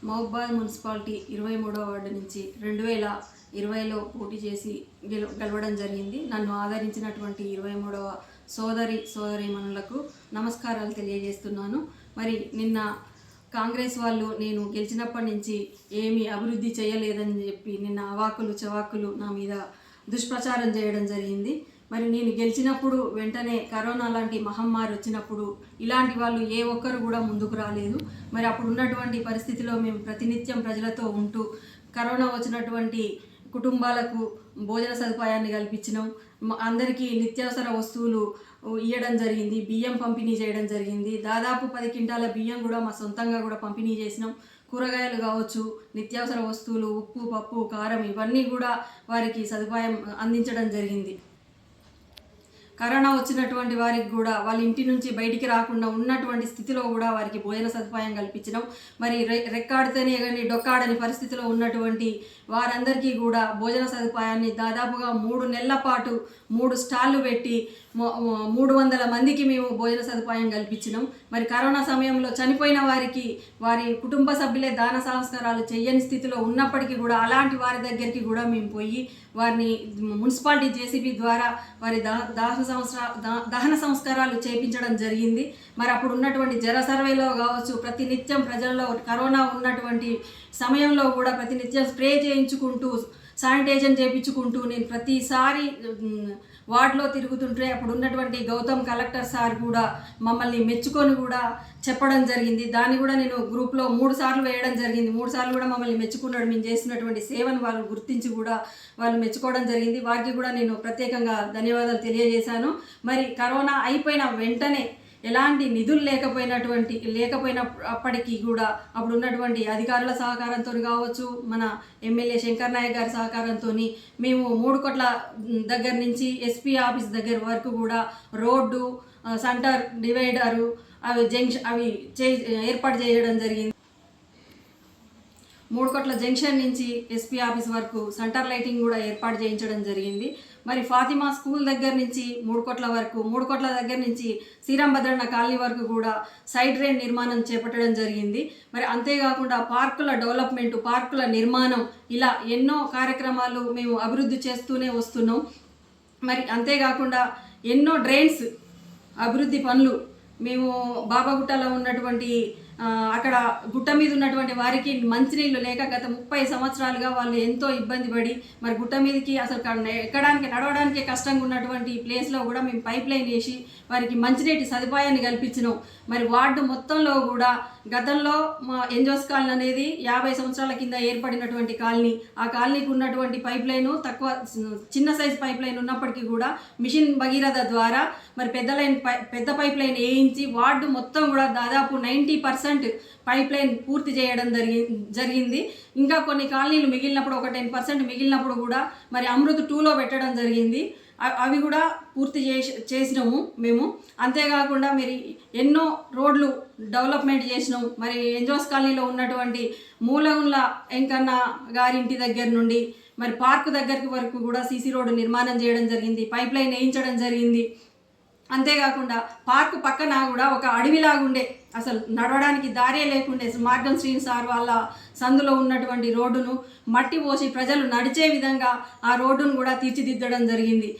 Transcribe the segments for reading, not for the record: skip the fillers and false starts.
Mahabubabad municipality 23వ ward నుంచి 2020లో పోటీ చేసి గెలవడం జరిగింది. నన్ను ఆదరించినటువంటి 23వ సోదరీమణులకు నమస్కారాలు తెలియజేస్తున్నాను. మరి నిన్న కాంగ్రెస్ వాళ్ళు నేను గెలిచినప్పటి నుంచి ఏమీ అభివృద్ధి చేయలేదని చెప్పి నిన్న అవాకులు చవాకులు నా మీద దుష్ప్రచారం చేయడం జరిగింది. మరి నేను గెలిచినప్పుడు వెంటనే కరోనా లాంటి మహమ్మారి వచ్చినప్పుడు ఇలాంటి వాళ్ళు ఏ ఒక్కరు కూడా ముందుకు రాలేదు. మరి అప్పుడు ఉన్నటువంటి పరిస్థితిలో మేము ప్రతినిత్యం ప్రజలతో ఉంటూ కరోనా వచ్చినటువంటి కుటుంబాలకు భోజన సదుపాయాన్ని కల్పించినాం. అందరికీ నిత్యావసర వస్తువులు ఇవ్వడం జరిగింది. బియ్యం పంపిణీ చేయడం జరిగింది. దాదాపు 10 క్వింటాల బియ్యం కూడా మా సొంతంగా కూడా పంపిణీ చేసినాం. కూరగాయలు కావచ్చు, నిత్యావసర వస్తువులు, ఉప్పు, పప్పు, కారం ఇవన్నీ కూడా వారికి సదుపాయం అందించడం జరిగింది. కరోనా వచ్చినటువంటి వారికి కూడా వాళ్ళ ఇంటి నుంచి బయటికి రాకుండా ఉన్నటువంటి స్థితిలో కూడా వారికి భోజన సదుపాయం కల్పించడం, మరి రెక్కాడితేనే కానీ డొక్కాడని పరిస్థితిలో ఉన్నటువంటి వారందరికీ కూడా భోజన సదుపాయాన్ని దాదాపుగా 3 నెలల పాటు 3 స్టాళ్ళు పెట్టి 300 మందికి మేము భోజన సదుపాయం కల్పించినాం. మరి కరోనా సమయంలో చనిపోయిన వారికి వారి కుటుంబ సభ్యులే దాన సంస్కారాలు చేయని స్థితిలో ఉన్నప్పటికీ కూడా అలాంటి వారి దగ్గరికి కూడా మేము పోయి వారిని మున్సిపాలిటీ జేసీబీ ద్వారా వారి దహన సంస్కారాలు చేయించడం జరిగింది. మరి అప్పుడు ఉన్నటువంటి జర సర్వేలో కావచ్చు, ప్రతినిత్యం ప్రజల్లో కరోనా ఉన్నటువంటి సమయంలో కూడా ప్రతినిత్యం స్ప్రే చేయించుకుంటూ శానిటైజేషన్ చేయించుకుంటూ నేను ప్రతిసారి వార్డులో తిరుగుతుంటే అప్పుడు ఉన్నటువంటి గౌతమ్ కలెక్టర్ సార్ కూడా మమ్మల్ని మెచ్చుకొని కూడా చెప్పడం జరిగింది. దాన్ని కూడా నేను గ్రూప్లో 3 సార్లు వేయడం జరిగింది. 3 సార్లు కూడా మమ్మల్ని మెచ్చుకున్నాడు. మేము చేసినటువంటి సేవను వాళ్ళు గుర్తించి కూడా వాళ్ళు మెచ్చుకోవడం జరిగింది. వారికి కూడా నేను ప్రత్యేకంగా ధన్యవాదాలు తెలియజేశాను. మరి కరోనా అయిపోయిన వెంటనే ఎలాంటి నిధులు లేకపోయినప్పటికీ కూడా అప్పుడు ఉన్నటువంటి అధికారుల సహకారంతో కావచ్చు, మన ఎమ్మెల్యే శంకర్ నాయక్ గారి సహకారంతో మేము 3 కోట్ల దగ్గర నుంచి ఎస్పీ ఆఫీస్ దగ్గర వరకు కూడా రోడ్డు, సెంటర్ డివైడరు అవి ఏర్పాటు చేయడం జరిగింది. 3 కోట్ల జంక్షన్ నుంచి ఎస్పీ ఆఫీస్ వరకు సెంటర్ లైటింగ్ కూడా ఏర్పాటు చేయించడం జరిగింది. మరి ఫాతిమా స్కూల్ దగ్గర నుంచి 3 కోట్ల వరకు, 3 కోట్ల దగ్గర నుంచి శ్రీరాంభద్రన్న కాలనీ వరకు కూడా సైడ్ డ్రైన్ నిర్మాణం చేపట్టడం జరిగింది. మరి అంతేకాకుండా పార్కుల డెవలప్మెంట్, పార్కుల నిర్మాణం, ఇలా ఎన్నో కార్యక్రమాలు మేము అభివృద్ధి చేస్తూనే వస్తున్నాం. మరి అంతేకాకుండా ఎన్నో డ్రైన్స్ అభివృద్ధి పనులు మేము బాబాగుట్టలో ఉన్నటువంటి అక్కడ గుట్ట మీద ఉన్నటువంటి వారికి మంచినీళ్ళు లేక గత 30 సంవత్సరాలుగా వాళ్ళు ఎంతో ఇబ్బంది పడి మరి గుట్ట మీదకి అసలు ఎక్కడానికి నడవడానికి కష్టంగా ఉన్నటువంటి ప్లేస్లో కూడా మేము పైప్ లైన్ వేసి వారికి మంచినీటి సదుపాయాన్ని కల్పించినాం. మరి వార్డు మొత్తంలో కూడా గతంలో మా ఎన్జోస్ కాలనీ అనేది 50 సంవత్సరాల కింద ఏర్పడినటువంటి కాలనీ. ఆ కాలనీకి ఉన్నటువంటి పైప్ లైను చిన్న సైజు పైప్ లైన్ ఉన్నప్పటికీ కూడా మిషన్ భగీరథ ద్వారా మరి పెద్ద పైప్ లైన్ వేయించి వార్డు మొత్తం కూడా దాదాపు 90% పైప్ లైన్ పూర్తి చేయడం జరిగింది. ఇంకా కొన్ని కాలనీలు మిగిలినప్పుడు ఒక 10% మిగిలినప్పుడు కూడా మరి అమృత్ 2లో పెట్టడం జరిగింది. అవి కూడా పూర్తి చేసినాము మేము. అంతేకాకుండా మరి ఎన్నో రోడ్లు డెవలప్మెంట్ చేసినాం. మరి ఎంజోస్ కాలనీలో ఉన్నటువంటి మూలగుండ్ల వెంకన్న గారింటి దగ్గర నుండి మరి పార్కు దగ్గరికి వరకు కూడా సీసీ రోడ్డు నిర్మాణం చేయడం జరిగింది. పైప్ లైన్ వేయించడం జరిగింది. అంతేకాకుండా పార్కు పక్కన కూడా ఒక అడవిలాగుండే, అసలు నడవడానికి దారే లేకుండే మార్గం శ్రీని సార్ వాళ్ళ సందులో ఉన్నటువంటి రోడ్డును మట్టి పోసి ప్రజలు నడిచే విధంగా ఆ రోడ్డును కూడా తీర్చిదిద్దడం జరిగింది.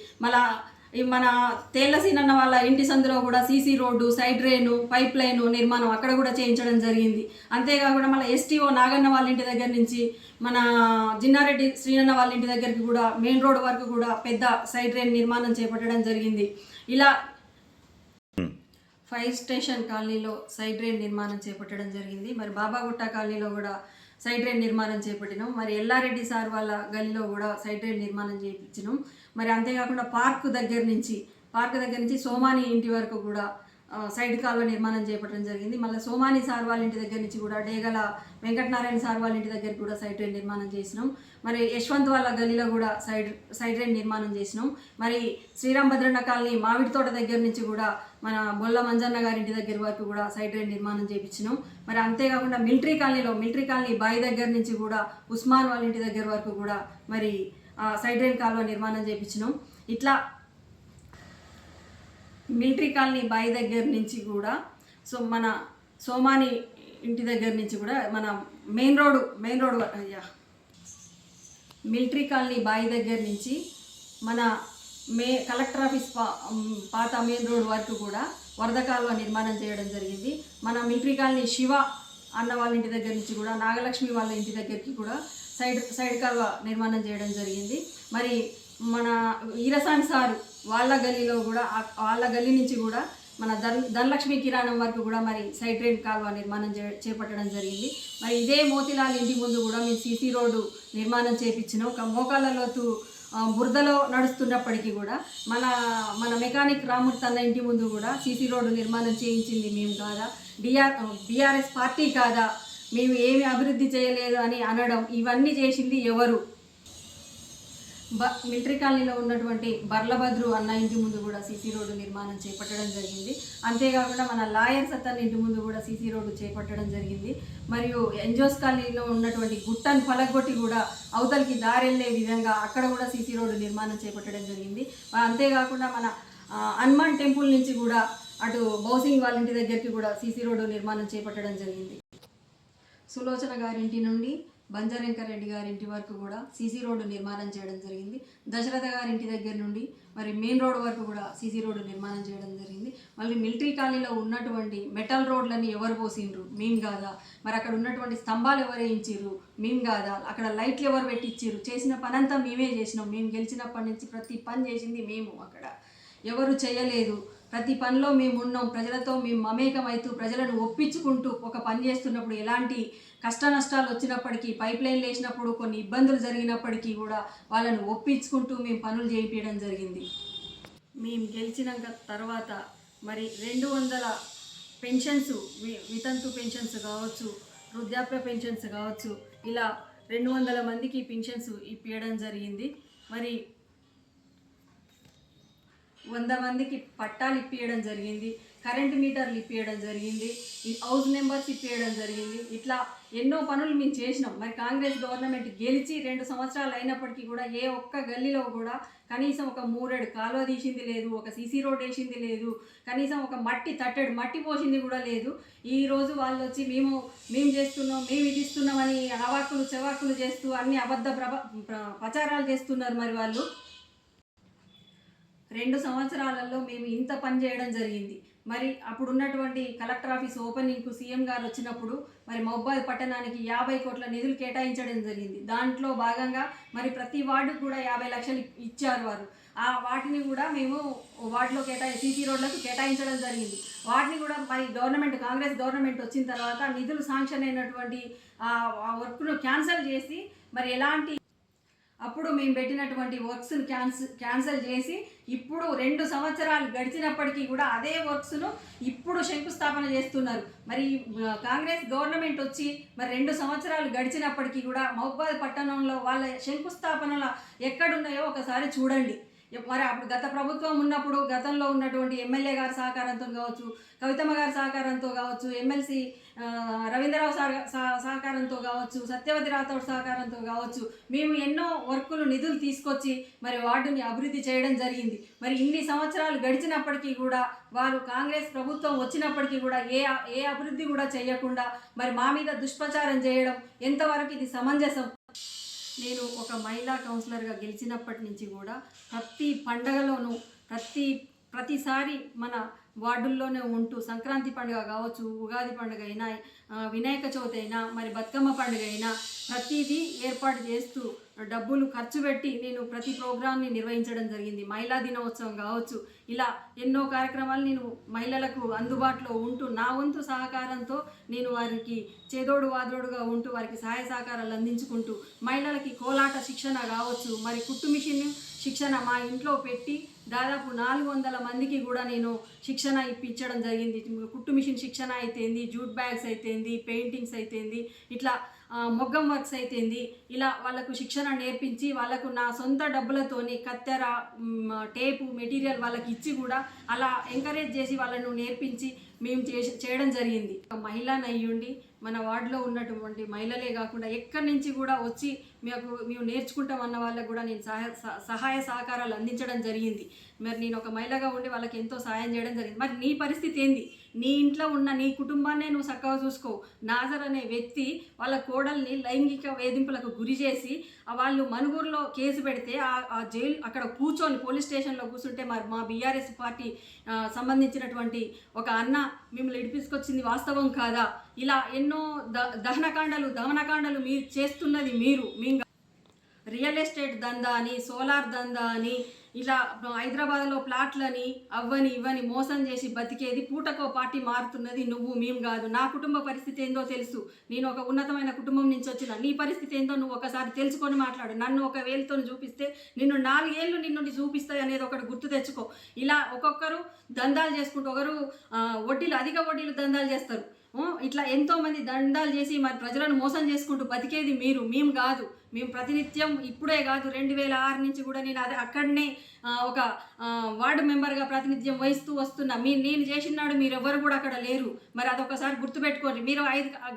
మన తేళ్ల సీనన్న వాళ్ళ ఇంటి సందులో కూడా CC road, side drain, pipe line నిర్మాణం అక్కడ కూడా చేయించడం జరిగింది. అంతేకాకుండా మళ్ళీ ఎస్టీఓ నాగన్న వాళ్ళ ఇంటి దగ్గర నుంచి మన జిన్నారెడ్డి శ్రీనన్న వాళ్ళ ఇంటి దగ్గరికి కూడా మెయిన్ రోడ్ వరకు కూడా పెద్ద సైడ్ డ్రైన్ నిర్మాణం చేపట్టడం జరిగింది. ఇలా ఫైర్ స్టేషన్ కాలనీలో సైడ్ డ్రైన్ నిర్మాణం చేపట్టడం జరిగింది. మరి బాబాగుట్ట కాలనీలో కూడా సైడ్ డ్రైన్ నిర్మాణం చేపట్టినాం. మరి ఎల్లారెడ్డి సార్ వాళ్ళ గల్లీలో కూడా సైడ్ డ్రైన్ నిర్మాణం చేయించినాం. మరి అంతేకాకుండా పార్కు దగ్గర నుంచి సోమాని ఇంటి వరకు కూడా సైడ్ కాలువ నిర్మాణం చేపట్టడం జరిగింది. మళ్ళీ సోమాని సార్ వాళ్ళ ఇంటి దగ్గర నుంచి కూడా డేగల వెంకటనారాయణ సార్ వాళ్ళ ఇంటి దగ్గర కూడా సైడ్ డ్రైన్ నిర్మాణం చేసినాం. మరి యశ్వంత్ వాళ్ళ గల్లీలో కూడా సైడ్ డ్రైన్ నిర్మాణం చేసినాం. మరి శ్రీరాంభద్రన్న కాలనీ మామిడి తోట దగ్గర నుంచి కూడా మన బొల్ల మంజన్న గారింటి దగ్గర వరకు కూడా సైడ్ డ్రైన్ నిర్మాణం చేయించినాం. మరి అంతేకాకుండా మిలిటరీ కాలనీ బాయి దగ్గర నుంచి కూడా ఉస్మాన్ వాళ్ళ ఇంటి దగ్గర వరకు కూడా మరి సైడ్ డ్రైన్ కాలువ నిర్మాణం చేయించినాం. ఇట్లా మిలిటరీ కాలనీ బాయి దగ్గర నుంచి కూడా మన సోమాని ఇంటి దగ్గర నుంచి కూడా మన మెయిన్ రోడ్ అయ్యా మిలిటరీ కాలనీ బాయి దగ్గర నుంచి మన కలెక్టర్ ఆఫీస్ పాత మెయిన్ రోడ్ వరకు కూడా వరద కాలువ నిర్మాణం చేయడం జరిగింది. మన మిలిటరీ కాలనీ శివ అన్న వాళ్ళ ఇంటి దగ్గర నుంచి కూడా నాగలక్ష్మి వాళ్ళ ఇంటి దగ్గరికి కూడా సైడ్ కాలువ నిర్మాణం చేయడం జరిగింది. మరి మన ఈరసాని సారు వాళ్ళ గల్లీలో కూడా వాళ్ళ గల్లీ నుంచి కూడా మన ధనలక్ష్మి కిరాణం వరకు కూడా మరి సైడ్ డ్రైన్ కాలువ నిర్మాణం చేపట్టడం జరిగింది. మరి ఇదే మోతిలాల్ ఇంటి ముందు కూడా మేము సీసీ రోడ్డు నిర్మాణం చేపించినాం. ఒక మోకాళ్ళ లోతు బురదలో నడుస్తున్నప్పటికీ కూడా మన మెకానిక్ రామూర్తి అన్న ఇంటి ముందు కూడా సీసీ రోడ్డు నిర్మాణం చేయించింది మేము కాదా, బీఆర్ఎస్ పార్టీ కాదా, మేము ఏమి అభివృద్ధి చేయలేదు అని అనడం, ఇవన్నీ చేసింది ఎవరు? మిలిటరీ కాలనీలో ఉన్నటువంటి బర్లభద్రు అన్న ఇంటి ముందు కూడా సీసీ రోడ్డు నిర్మాణం చేపట్టడం జరిగింది. అంతేకాకుండా మన లాయర్ సత్తన్న ఇంటి ముందు కూడా సీసీ రోడ్డు చేపట్టడం జరిగింది. మరియు ఎన్జోస్ కాలనీలో ఉన్నటువంటి గుట్టను పలగొట్టి కూడా అవతలికి దారెళ్ళే విధంగా అక్కడ కూడా సీసీ రోడ్డు నిర్మాణం చేపట్టడం జరిగింది. అంతేకాకుండా మన హనుమాన్ టెంపుల్ నుంచి కూడా అటు బౌసింగ్ వాళ్ళ ఇంటి దగ్గరికి కూడా సీసీ రోడ్డు నిర్మాణం చేపట్టడం జరిగింది. సులోచన గారింటి నుండి బంజారెంకర్ రెడ్డి గారింటి వరకు కూడా సీసీ రోడ్డు నిర్మాణం చేయడం జరిగింది. దశరథ గారింటి దగ్గర నుండి మరి మెయిన్ రోడ్ వరకు కూడా సీసీ రోడ్డు నిర్మాణం చేయడం జరిగింది. మళ్ళీ మిలిటరీ కాలనీలో ఉన్నటువంటి మెటల్ రోడ్లని ఎవరు పోసిండ్రు? మేము కాదా? మరి అక్కడ ఉన్నటువంటి స్తంభాలు ఎవరు వేయించిర్రు? మేము కాదా? అక్కడ లైట్లు ఎవరు పెట్టించిర్రు? చేసిన పని అంతా మేమే చేసినాం. మేము గెలిచినప్పటి నుంచి ప్రతి పని చేసింది మేము. అక్కడ ఎవరు చేయలేదు. ప్రతి పనిలో మేము ఉన్నాం. ప్రజలతో మేము మమేకమైతూ ప్రజలను ఒప్పించుకుంటూ ఒక పని చేస్తున్నప్పుడు ఎలాంటి కష్ట నష్టాలు వచ్చినప్పటికీ, పైప్ లైన్లు వేసినప్పుడు కొన్ని ఇబ్బందులు జరిగినప్పటికీ కూడా వాళ్ళను ఒప్పించుకుంటూ మేము పనులు చేయించడం జరిగింది. మేము గెలిచిన తర్వాత మరి 200 పెన్షన్స్, వితంతు పెన్షన్స్ కావచ్చు, వృద్ధాప్య పెన్షన్స్ కావచ్చు, ఇలా 200 మందికి పెన్షన్స్ ఇప్పించడం జరిగింది. మరి 100 మందికి పట్టాలు ఇప్పించడం జరిగింది. కరెంటు మీటర్లు ఇప్పించడం జరిగింది. హౌస్ నెంబర్స్ ఇప్పించడం జరిగింది. ఇట్లా ఎన్నో పనులు మేము చేసినాం. మరి కాంగ్రెస్ గవర్నమెంట్ గెలిచి 2 సంవత్సరాలు అయినప్పటికీ కూడా ఏ ఒక్క గల్లీలో కూడా కనీసం ఒక 3 కాలువ తీసింది లేదు, ఒక సీసీ రోడ్ వేసింది లేదు, కనీసం ఒక తట్టెడు మట్టి పోసింది కూడా లేదు. ఈరోజు వాళ్ళు వచ్చి మేము చేస్తున్నాం, మేము ఇది ఇస్తున్నామని అవాక్కులు చెవాక్కులు చేస్తూ అన్ని అబద్ధ ప్రచారాలు చేస్తున్నారు. మరి వాళ్ళు 2 సంవత్సరాలలో మేము ఇంత పని చేయడం జరిగింది. మరి అప్పుడున్నటువంటి కలెక్టర్ ఆఫీస్ ఓపెనింగ్కు సీఎం గారు వచ్చినప్పుడు మరి మహబూబాద్ పట్టణానికి 50 కోట్ల నిధులు కేటాయించడం జరిగింది. దాంట్లో భాగంగా మరి ప్రతి వార్డుకు కూడా 50 లక్షలు ఇచ్చారు వారు. వాటిని కూడా మేము వార్డులో సీసీ రోడ్లకు కేటాయించడం జరిగింది. వాటిని కూడా మరి కాంగ్రెస్ గవర్నమెంట్ వచ్చిన తర్వాత నిధులు శాంక్షన్ అయినటువంటి వర్క్ను క్యాన్సిల్ చేసి మరి ఎలాంటి అప్పుడు మేము పెట్టినటువంటి వర్క్స్ను క్యాన్సిల్ చేసి ఇప్పుడు 2 సంవత్సరాలు గడిచినప్పటికీ కూడా అదే వర్క్స్ను ఇప్పుడు శంకుస్థాపన చేస్తున్నారు. మరి కాంగ్రెస్ గవర్నమెంట్ వచ్చి మరి 2 సంవత్సరాలు గడిచినప్పటికీ కూడా మహబూబాద్ పట్టణంలో వాళ్ళ శంకుస్థాపనలు ఎక్కడున్నాయో ఒకసారి చూడండి. మరి అప్పుడు గత ప్రభుత్వం ఉన్నప్పుడు గతంలో ఉన్నటువంటి ఎమ్మెల్యే గారి సహకారంతో కావచ్చు, కవితమ్మ గారి సహకారంతో కావచ్చు, ఎమ్మెల్సీ రవీంద్రరావు సహకారంతో కావచ్చు, సత్యవతి రాథోడ్ సహకారంతో కావచ్చు, మేము ఎన్నో నిధులు తీసుకొచ్చి మరి వార్డుని అభివృద్ధి చేయడం జరిగింది. మరి ఇన్ని సంవత్సరాలు గడిచినప్పటికీ కూడా వారు కాంగ్రెస్ ప్రభుత్వం వచ్చినప్పటికీ కూడా ఏ అభివృద్ధి కూడా చేయకుండా మరి మా మీద దుష్ప్రచారం చేయడం ఎంతవరకు ఇది సమంజసం? నేను ఒక మహిళా కౌన్సిలర్గా గెలిచినప్పటి నుంచి కూడా ప్రతి పండగలోనూ ప్రతిసారి మన వార్డుల్లోనే ఉంటూ సంక్రాంతి పండుగ కావచ్చు, ఉగాది పండుగ అయినా, వినాయక చవితి అయినా, మరి బతుకమ్మ పండుగ అయినా ప్రతిదీ ఏర్పాటు చేస్తూ డబ్బులు ఖర్చు పెట్టి నేను ప్రతి ప్రోగ్రామ్ని నిర్వహించడం జరిగింది. మహిళా దినోత్సవం కావచ్చు, ఇలా ఎన్నో కార్యక్రమాలు నేను మహిళలకు అందుబాటులో ఉంటూ నా వంతు సహకారంతో నేను వారికి చేదోడు వాదోడుగా ఉంటూ వారికి సహాయ సహకారాలు అందించుకుంటూ మహిళలకి కోలాట శిక్షణ కావచ్చు, మరి కుట్టు మిషన్ శిక్షణ మా ఇంట్లో పెట్టి దాదాపు 400 మందికి కూడా నేను శిక్షణ ఇప్పించడం జరిగింది. కుట్టు మిషన్ శిక్షణ అయితేంది, జూట్ బ్యాగ్స్ అయితేంది, పెయింటింగ్స్ అయితేంది, ఇట్లా మొగ్గం వర్క్స్ అయితేంది, ఇలా వాళ్ళకు శిక్షణ నేర్పించి వాళ్ళకు నా సొంత డబ్బులతోని కత్తెర, టేపు, మెటీరియల్ వాళ్ళకి ఇచ్చి కూడా అలా ఎంకరేజ్ చేసి వాళ్ళను నేర్పించి మేము చేయడం జరిగింది. మహిళను అయ్యుండి మన వార్డులో ఉన్నటువంటి మహిళలే కాకుండా ఎక్కడి నుంచి కూడా వచ్చి మేము నేర్చుకుంటాం అన్న వాళ్ళకు కూడా నేను సహాయ సహకారాలు అందించడం జరిగింది. మరి నేను ఒక మహిళగా ఉండి వాళ్ళకి ఎంతో సహాయం చేయడం జరిగింది. మరి నీ పరిస్థితి ఏంది? నీ ఇంట్లో ఉన్న నీ కుటుంబాన్నే నువ్వు చక్కగా చూసుకో. నాజర్ అనే వ్యక్తి వాళ్ళ కోడల్ని లైంగిక వేధింపులకు గురి చేసి వాళ్ళు మనుగురులో కేసు పెడితే ఆ జైలు అక్కడ కూర్చొని పోలీస్ స్టేషన్లో కూర్చుంటే మరి మా బీఆర్ఎస్ పార్టీ సంబంధించినటువంటి ఒక అన్న మిమ్మల్ని ఇడిపించుకొచ్చింది వాస్తవం కాదా? ఇలా ఎన్నో దహనకాండలు మీరు చేస్తున్నది మేము రియల్ ఎస్టేట్ దందా అని, సోలార్ దందా అని, ఇలా హైదరాబాద్లో ప్లాట్లని అవ్వని ఇవ్వని మోసం చేసి బతికేది. పూటకో పార్టీ మారుతున్నది మేము కాదు. నా కుటుంబ పరిస్థితి ఏందో తెలుసు. నేను ఒక ఉన్నతమైన కుటుంబం నుంచి వచ్చిన. నీ పరిస్థితి ఏందో నువ్వు ఒకసారి తెలుసుకొని మాట్లాడు. నన్ను ఒక వేలుతో చూపిస్తే నిన్ను 4 ఏళ్ళు నిన్ను చూపిస్తాయి అనేది ఒకటి గుర్తు తెచ్చుకో. ఇలా ఒక్కొక్కరు దందాలు చేసుకుంటూ ఒకరు అధిక వడ్డీలు దందాలు చేస్తారు. ఇట్లా ఎంతోమంది దందాలు చేసి మరి ప్రజలను మోసం చేసుకుంటూ బతికేది మేము కాదు. మేము ప్రతినిత్యం ఇప్పుడే కాదు 2006 నుంచి కూడా నేను అక్కడనే ఒక వార్డు మెంబర్గా ప్రాతినిధ్యం వహిస్తూ వస్తున్నా. నేను చేసినాడు మీరెవ్వరు కూడా అక్కడ లేరు. మరి అదొకసారి గుర్తుపెట్టుకోండి. మీరు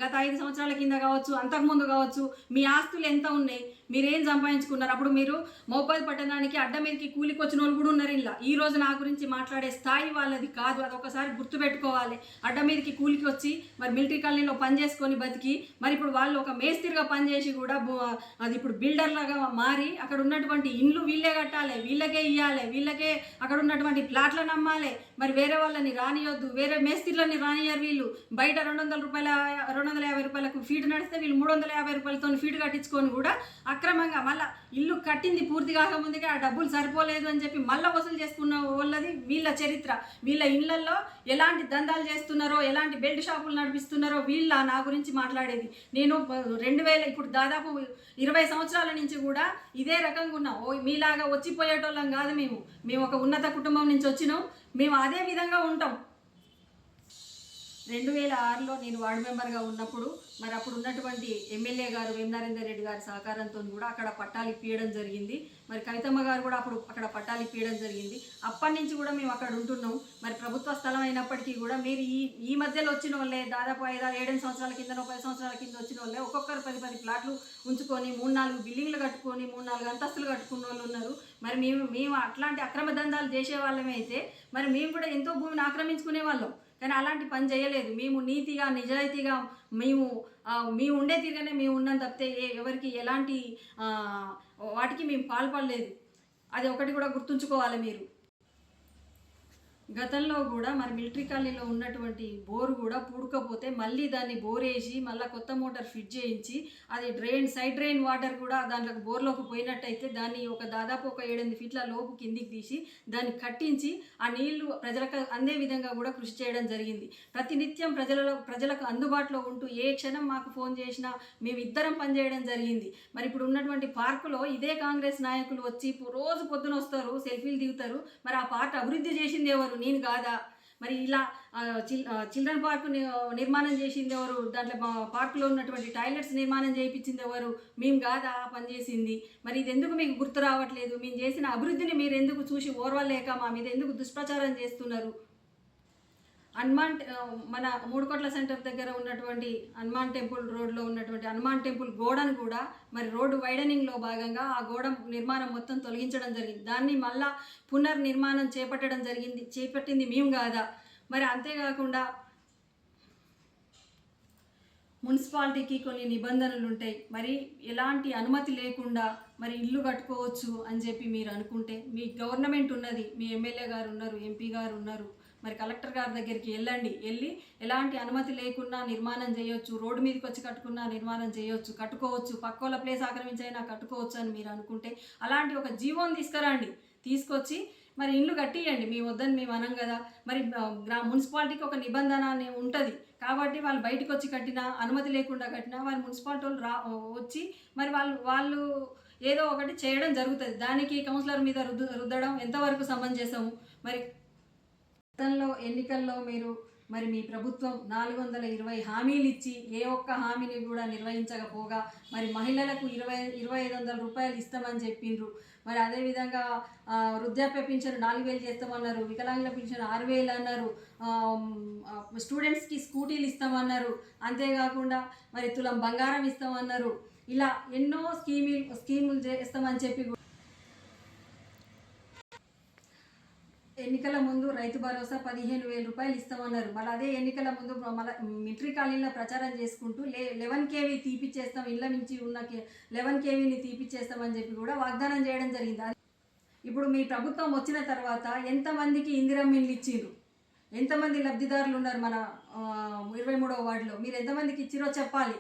గత 5 సంవత్సరాల కింద కావచ్చు, అంతకుముందు కావచ్చు, మీ ఆస్తులు ఎంత ఉన్నాయి, మీరేం సంపాదించుకున్నారు? అప్పుడు మీరు మోపాద్ పట్టణానికి అడ్డ మీదకి కూలికి వచ్చిన వాళ్ళు కూడా ఉన్నారు. ఇలా ఈ రోజు నా గురించి మాట్లాడే స్థాయి వాళ్ళది కాదు. అదొకసారి గుర్తుపెట్టుకోవాలి. అడ్డ మీదకి కూలికి వచ్చి మరి మిలిటరీ కాలనీలో పని చేసుకొని బతికి మరి ఇప్పుడు వాళ్ళు ఒక మేస్త్రిగా పనిచేసి కూడా అది ఇప్పుడు బిల్డర్ లాగా మారి అక్కడ ఉన్నటువంటి ఇండ్లు వీళ్ళే కట్టాలి, వీళ్ళకే ఇవ్వాలి, వీళ్ళకే అక్కడ ఉన్నటువంటి ప్లాట్లను అమ్మాలి. మరి వేరే వాళ్ళని రానియొద్దు, వేరే మేస్త్రీలని రానియరు. వీళ్ళు బయట 250 రూపాయలకు ఫీట్ నడిస్తే వీళ్ళు 350 రూపాయలతో ఫీట్ కట్టించుకొని కూడా అక్రమంగా మళ్ళీ ఇల్లు కట్టింది పూర్తి కాకముందుకే ఆ డబ్బులు సరిపోలేదు అని చెప్పి మళ్ళీ వసూలు చేసుకున్న వాళ్ళది వీళ్ళ చరిత్ర. వీళ్ళ ఇళ్లలో ఎలాంటి దందాలు చేస్తున్నారో, ఎలాంటి బెల్ట్ షాపులు నడిపిస్తున్నారో వీళ్ళ నా గురించి మాట్లాడేది. నేను 2000 ఇప్పుడు దాదాపు 20 సంవత్సరాల నుంచి కూడా ఇదే రకంగా ఉన్నాం. మీలాగా వచ్చిపోయేటోళ్ళం కాదు. మేము ఒక ఉన్నత కుటుంబం నుంచి వచ్చినాం. మేము అదే విధంగా ఉంటాం. 2006లో నేను వార్డు మెంబర్గా ఉన్నప్పుడు మరి అప్పుడు ఉన్నటువంటి ఎమ్మెల్యే గారు వేమనరేందర్ రెడ్డి గారి సహకారంతో కూడా అక్కడ పట్టాలు ఇప్పియడం జరిగింది. మరి కవితమ్మ గారు కూడా అప్పుడు అక్కడ పట్టాలు ఇప్పియడం జరిగింది. అప్పటి నుంచి కూడా మేము అక్కడ ఉంటున్నాం. మరి ప్రభుత్వ స్థలం అయినప్పటికీ కూడా మీరు ఈ మధ్యలో వచ్చిన వాళ్ళే దాదాపు 5-7 సంవత్సరాల కింద 10 సంవత్సరాల కింద వచ్చిన వాళ్ళే ఒక్కొక్కరు 10 ప్లాట్లు ఉంచుకొని 3-4 బిల్డింగ్లు కట్టుకొని 3-4 అంతస్తులు కట్టుకున్న వాళ్ళు ఉన్నారు. మరి మేము అట్లాంటి అక్రమ దందాలు చేసే వాళ్ళమైతే మరి మేము కూడా ఎంతో భూమిని ఆక్రమించుకునే వాళ్ళం. కానీ అలాంటి పని చేయలేదు. మేము నీతిగా నిజాయితీగా మేము ఉండే తీరుగానే మేము ఉన్నాం తప్పితే ఎవరికి ఎలాంటి వాటికి మేము పాల్పడలేదు. అది ఒకటి కూడా గుర్తుంచుకోవాలి మీరు. గతంలో కూడా మరి మిలిటరీ కాలనీలో ఉన్నటువంటి బోరు కూడా పూడకపోతే మళ్ళీ దాన్ని బోరేసి మళ్ళీ కొత్త మోటార్ ఫిట్ చేయించి అది సైడ్ డ్రైన్ వాటర్ కూడా దాంట్లోకి బోర్లోకి పోయినట్టయితే దాన్ని దాదాపు 7-8 ఫీట్ల లోపు కిందికి తీసి దాన్ని కట్టించి ఆ నీళ్లు ప్రజలకు అందే విధంగా కూడా కృషి చేయడం జరిగింది. ప్రతినిత్యం ప్రజలకు అందుబాటులో ఉంటూ ఏ క్షణం మాకు ఫోన్ చేసినా మేమిద్దరం పనిచేయడం జరిగింది. మరి ఇప్పుడు ఉన్నటువంటి పార్కులో ఇదే కాంగ్రెస్ నాయకులు వచ్చి రోజు పొద్దున వస్తారు, సెల్ఫీలు దిగుతారు. మరి ఆ పార్క్ అభివృద్ధి చేసింది ఎవరు? నేను కాదా? మరి ఇలా చిల్డ్రన్ పార్క్ నిర్మాణం చేసింది ఎవరు? దాంట్లో పార్కులో ఉన్నటువంటి టాయిలెట్స్ నిర్మాణం చేయించింది ఎవరు? మేము కాదా పని చేసింది? మరి ఇది ఎందుకు మీకు గుర్తు రావట్లేదు? మేము చేసిన అభివృద్ధిని మీరు ఎందుకు చూసి ఓర్వలేక మా మీద ఎందుకు దుష్ప్రచారం చేస్తున్నారు? మన 3 కోట్ల సెంటర్ దగ్గర ఉన్నటువంటి హనుమాన్ టెంపుల్ రోడ్లో ఉన్నటువంటి హనుమాన్ టెంపుల్ గోడను కూడా మరి రోడ్డు వైడనింగ్లో భాగంగా ఆ గోడ నిర్మాణం మొత్తం తొలగించడం జరిగింది. దాన్ని మళ్ళా పునర్నిర్మాణం చేపట్టింది మేము కాదా? మరి అంతేకాకుండా మున్సిపాలిటీకి కొన్ని నిబంధనలు ఉంటాయి. మరి ఎలాంటి అనుమతి లేకుండా మరి ఇల్లు కట్టుకోవచ్చు అని చెప్పి మీరు అనుకుంటే మీ గవర్నమెంట్ ఉన్నది, మీ ఎమ్మెల్యే గారు ఉన్నారు, ఎంపీ గారు ఉన్నారు. మరి కలెక్టర్ గారి దగ్గరికి వెళ్ళి ఎలాంటి అనుమతి లేకుండా నిర్మాణం చేయొచ్చు, రోడ్డు మీదకి వచ్చి కట్టుకున్నా నిర్మాణం చేయొచ్చు, కట్టుకోవచ్చు, పక్కోళ్ళ ప్లేస్ ఆక్రమించైనా కట్టుకోవచ్చు అని మీరు అనుకుంటే అలాంటి ఒక జీవోని తీసుకొచ్చి మరి ఇల్లు కట్టియండి. మీ వద్దని మేము అనం కదా. మరి మున్సిపాలిటీకి ఒక నిబంధన ఉంటుంది కాబట్టి వాళ్ళు బయటకు వచ్చి కట్టినా అనుమతి లేకుండా కట్టినా వారి మున్సిపాలిటీ వాళ్ళు వచ్చి మరి వాళ్ళు ఏదో ఒకటి చేయడం జరుగుతుంది. దానికి కౌన్సిలర్ మీద రుద్దడం ఎంతవరకు సమంజసము? మరి గతంలో ఎన్నికల్లో మరి మీ ప్రభుత్వం 420 హామీలు ఇచ్చి ఏ ఒక్క హామీని కూడా నిర్వహించకపోగా మరి మహిళలకు 2500 రూపాయలు ఇస్తామని చెప్పిండ్రు. మరి అదేవిధంగా వృద్ధాప్య పింఛను 4000 చేస్తామన్నారు, వికలాంగుల పింఛను 6000 అన్నారు, స్టూడెంట్స్కి స్కూటీలు ఇస్తామన్నారు, అంతేకాకుండా మరి తులం బంగారం ఇస్తామన్నారు. ఇలా ఎన్నో స్కీములు చేస్తామని చెప్పి ఎన్నికల ముందు రైతు భరోసా 15,000 రూపాయలు ఇస్తామన్నారు. మళ్ళీ అదే ఎన్నికల ముందు మళ్ళీ మిలిటరీ కాలనీలో ప్రచారం చేసుకుంటూ 11 కేవీ తీపిచ్చేస్తాం, ఇళ్ళ నుంచి ఉన్న 11 కేవీని తీపిచ్చేస్తామని చెప్పి కూడా వాగ్దానం చేయడం జరిగింది. ఇప్పుడు మీ ప్రభుత్వం వచ్చిన తర్వాత ఎంతమందికి ఇందిరమ్మ ఇల్లు ఇచ్చిండ్రు, ఎంతమంది లబ్ధిదారులు ఉన్నారు మన 23వ వార్డులో, మీరు ఎంతమందికి ఇచ్చిరో చెప్పాలి.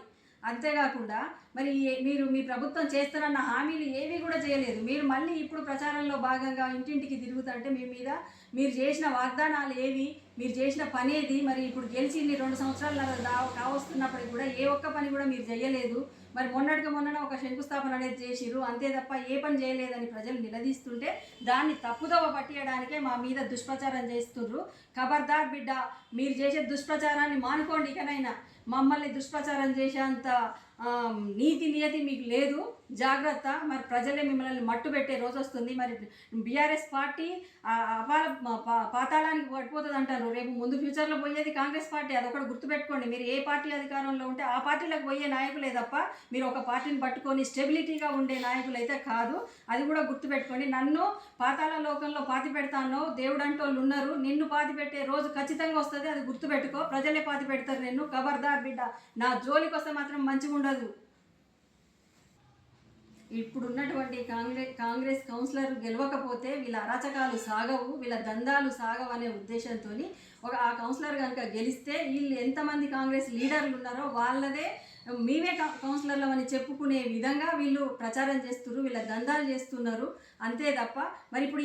అంతేకాకుండా మరి మీరు మీ ప్రభుత్వం చేస్తారన్న హామీలు ఏవి కూడా చేయలేదు. మీరు మళ్ళీ ఇప్పుడు ప్రచారంలో భాగంగా ఇంటింటికి తిరుగుతుంటే మీ మీద మీరు చేసిన వాగ్దానాలు ఏవి, మీరు చేసిన పని ఏది? మరి ఇప్పుడు గెలిచి 2 సంవత్సరాలు కావస్తున్నప్పటికి కూడా ఏ ఒక్క పని కూడా మీరు చేయలేదు. మరి మొన్నన ఒక శంకుస్థాపన అనేది చేసిర్రు, అంతే తప్ప ఏ పని చేయలేదని ప్రజలు నిలదీస్తుంటే దాన్ని తప్పుదోవ పట్టియడానికే మా మీద దుష్ప్రచారం చేస్తుర్రు. ఖబర్దార్ బిడ్డ, మీరు చేసే దుష్ప్రచారాన్ని మానుకోండి. ఇకనైనా మమ్మల్ని దుష్ప్రచారం చేసేంత నీతి నియతి మీకు లేదు, జాగ్రత్త. మరి ప్రజలే మిమ్మల్ని మట్టు పెట్టే రోజు వస్తుంది. మరి బీఆర్ఎస్ పార్టీ పాతాళానికి పడిపోతుంది అంటారు. రేపు ముందు ఫ్యూచర్లో పోయేది కాంగ్రెస్ పార్టీ, అదొకటి గుర్తుపెట్టుకోండి. మీరు ఏ పార్టీ అధికారంలో ఉంటే ఆ పార్టీలకు పోయే నాయకులే తప్ప మీరు ఒక పార్టీని పట్టుకొని స్టెబిలిటీగా ఉండే నాయకులు అయితే కాదు, అది కూడా గుర్తుపెట్టుకోండి. నన్ను పాతాళ లోకంలో పాతి పెడతాను దేవుడు అంటోళ్ళు ఉన్నారు, నిన్ను పాతి పెట్టే రోజు ఖచ్చితంగా వస్తుంది, అది గుర్తుపెట్టుకో. ప్రజలే పాతి పెడతారు నిన్ను. ఖబర్దార్ బిడ్డ, నా జోలికి వస్తే మాత్రం మంచిగా ఉండదు. ఇప్పుడు ఉన్నటువంటి కాంగ్రెస్ కౌన్సిలర్ గెలవకపోతే వీళ్ళ అరాచకాలు సాగవు, వీళ్ళ దందాలు సాగవు అనే ఉద్దేశంతో ఆ కౌన్సిలర్ కనుక గెలిస్తే వీళ్ళు ఎంతమంది కాంగ్రెస్ లీడర్లు ఉన్నారో వాళ్ళదే మేమే కౌన్సిలర్లు అని చెప్పుకునే విధంగా వీళ్ళు ప్రచారం చేస్తున్నారు, వీళ్ళ దందాలు చేస్తున్నారు, అంతే తప్ప. మరి ఇప్పుడు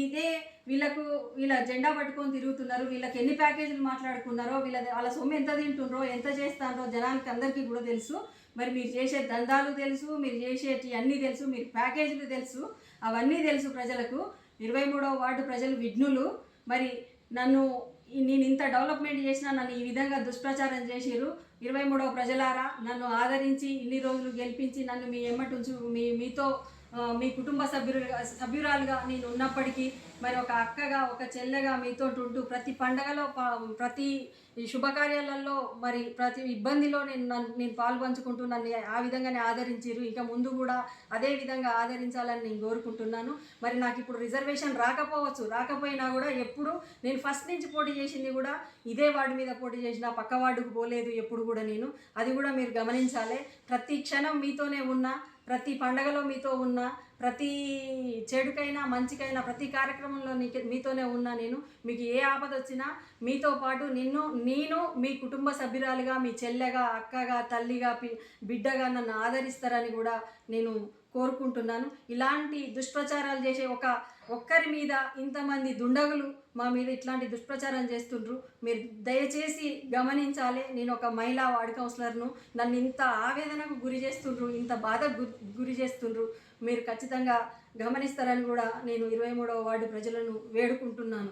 ఇదే వీళ్ళ జెండా పట్టుకొని తిరుగుతున్నారు. వీళ్ళకి ఎన్ని ప్యాకేజీలు మాట్లాడుకున్నారో, వాళ్ళ సొమ్ము ఎంత తింటున్నారో, ఎంత చేస్తారో జనానికి అందరికీ కూడా తెలుసు. మరి మీరు చేసే దందాలు తెలుసు, మీరు చేసేటి అన్నీ తెలుసు, మీరు ప్యాకేజీలు తెలుసు, అవన్నీ తెలుసు ప్రజలకు. 23వ వార్డు ప్రజలు విఘ్నులు. మరి నేను ఇంత డెవలప్మెంట్ చేసినా నన్ను ఈ విధంగా దుష్ప్రచారం చేసిరు. 23వ ప్రజలారా, నన్ను ఆదరించి ఇన్ని రోజులు గెలిపించి నన్ను మీ ఎమ్మటి ఉంచు, మీతో మీ కుటుంబ సభ్యురాలుగా నేను ఉన్నప్పటికీ మరి ఒక అక్కగా ఒక చెల్లెగా మీతో ఉంటూ ప్రతి పండగలో ప్రతి శుభకార్యాలలో మరి ప్రతి ఇబ్బందిలో నేను పాల్పంచుకుంటూ నన్ను ఆ విధంగానే ఆదరించారు. ఇక ముందు కూడా అదే విధంగా ఆదరించాలని నేను కోరుకుంటున్నాను. మరి నాకు ఇప్పుడు రిజర్వేషన్ రాకపోయినా కూడా ఎప్పుడు నేను ఫస్ట్ నుంచి పోటీ చేసింది కూడా ఇదే వార్డు మీద పోటీ చేసిన, పక్క వార్డుకు పోలేదు ఎప్పుడు కూడా నేను. అది కూడా మీరు గమనించాలి. ప్రతి క్షణం మీతోనే ఉన్నా, ప్రతి పండగలో మీతో ఉన్నా, ప్రతి చెడుకైనా మంచికైనా ప్రతి కార్యక్రమంలో మీతోనే ఉన్నా నేను. మీకు ఏ ఆపద వచ్చినా మీతో పాటు నేను మీ కుటుంబ సభ్యురాలుగా, మీ చెల్లెగా, అక్కగా, తల్లిగా, బిడ్డగా నన్ను ఆదరిస్తారని కూడా నేను కోరుకుంటున్నాను. ఇలాంటి దుష్ప్రచారాలు చేసే ఒక్కరి మీద ఇంతమంది దుండగులు మా మీద ఇట్లాంటి దుష్ప్రచారం చేస్తుండ్రు. మీరు దయచేసి గమనించాలి. నేను ఒక మహిళా వార్డు కౌన్సిలర్ను, నన్ను ఇంత ఆవేదనకు గురి చేస్తుండ్రు, ఇంత బాధకు గురి చేస్తుండ్రు. మీరు ఖచ్చితంగా గమనిస్తారని కూడా నేను 23వ వార్డు ప్రజలను వేడుకుంటున్నాను.